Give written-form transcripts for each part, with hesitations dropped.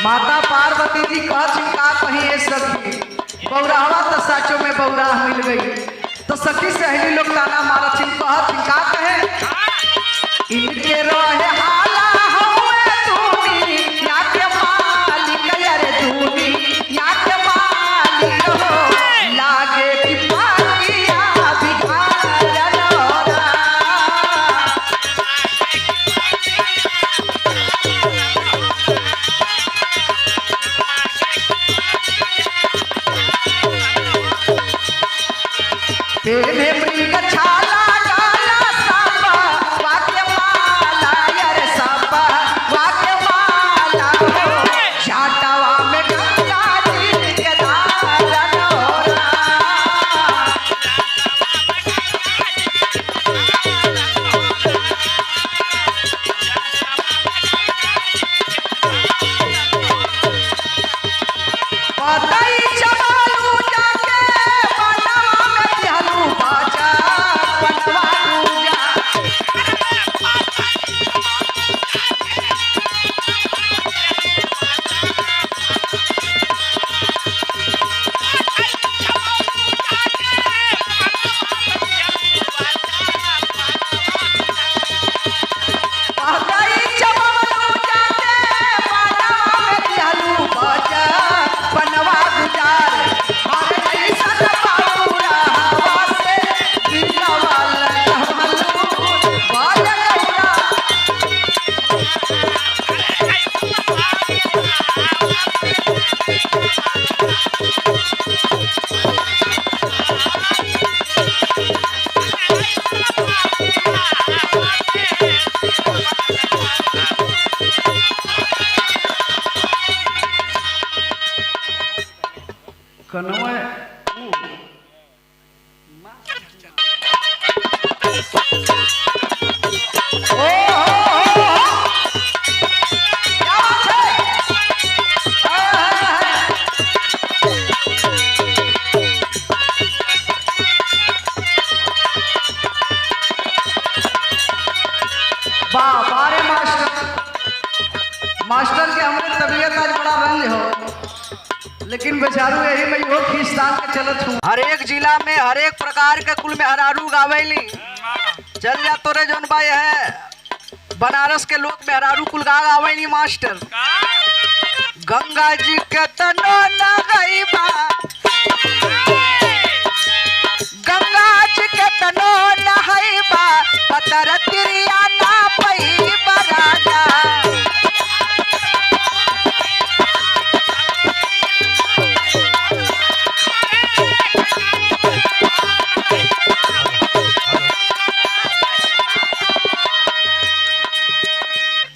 माता पार्वती जी कह चिंका कहीं सखी बौराहवा तो साचो में बौराह मिल गई तो सखी सहेली लोग ताना मारा कह चिंका कहे इनके रहे हाला हुए तूनी या के मालिक रे तूनी या के मालिक हो लागे कि पाकिया भिखार लोरा तेरे मृग छाला डाला सापा वाक्य माला यार सापा वाक्य माला शाटावा में गंगा जी के धारा नोरा पताई चमालू जाके बनवा में दिहलू बाजा बनवा दूजा पताई चमालू जाके बनवा में दिहलू बाजा बनवा गुजार हर ऐसा बाबूरा हवा से दिला वाला हल्लू बाजा गौरा कनवा बारे मास्टर के हमारे तबीयत आज बड़ा रंज हो लेकिन बेचारू यही में यो खींचतान के चलत हूँ हर एक जिला में हर एक प्रकार के कुल में हरारू गावेली चल जा तोरे जौन भाई है बनारस के लोग मेहरारू कुल गा गावेली मास्टर। गंगा जी के तनो न गईबा, गंगा जी के तनो न हईबा, पतर तिरिया ना पईबा राजा।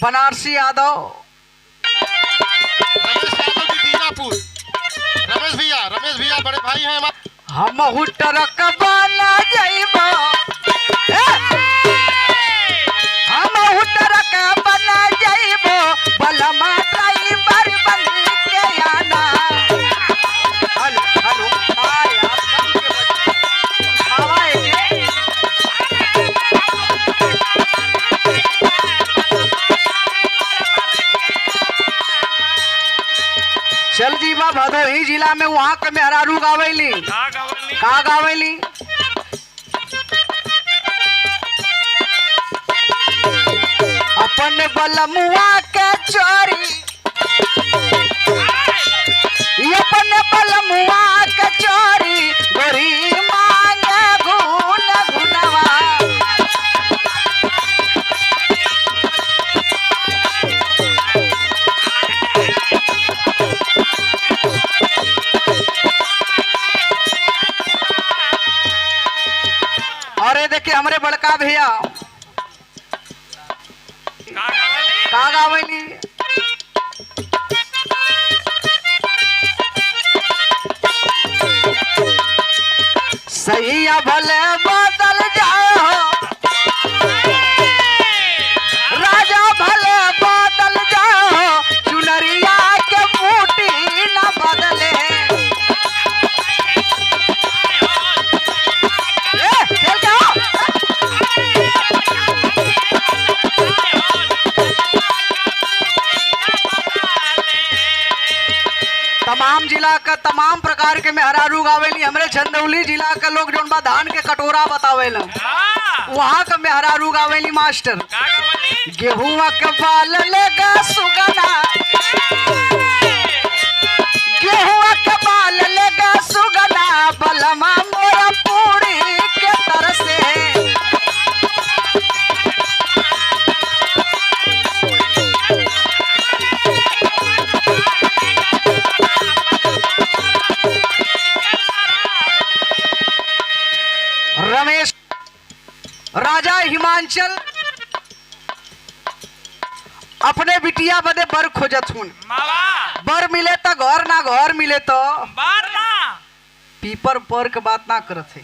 बनारसी यादव रमेश भैया बड़े भाई हैं हमारे। हम ट्रक बना जाइबो, हम ट्रक बना जाइबो, बलमा ड्राइवर बन के आना। हेलो हेलो माया चल जीवा भदोही जिला में वहाँ के मेहरारू गावेली। का गावेली? अपन बलमुआ के चोरी, अपन बलमुआ के चोरी, गोरी मांगे गुन गुनवा। अरे देखिए हमारे बड़का भैया का गावेली? सही भले बदल जाओ राजा, भले बदल जाओ, चुनरिया के बूटी न बदले। तमाम जिला का तमाम प्रकार के मेहरारू गावेली। हमरे चंदौली जिला का लोग जोन बा धान के कटोरा बतावेला, वहाँ का मेहरारू गावेली मास्टर। गेहुआ के बाल लेगा सुगना, गेहुआ के बाल लेगा सुगना, बलमा मोरा पूरी के तरसे। रमेश राजा हिमांचल अपने बिटिया बदे बर खोजत हुन। बर मिले तो घर ना, घर मिले तो बार ना। पीपर पर के बात ना करत है।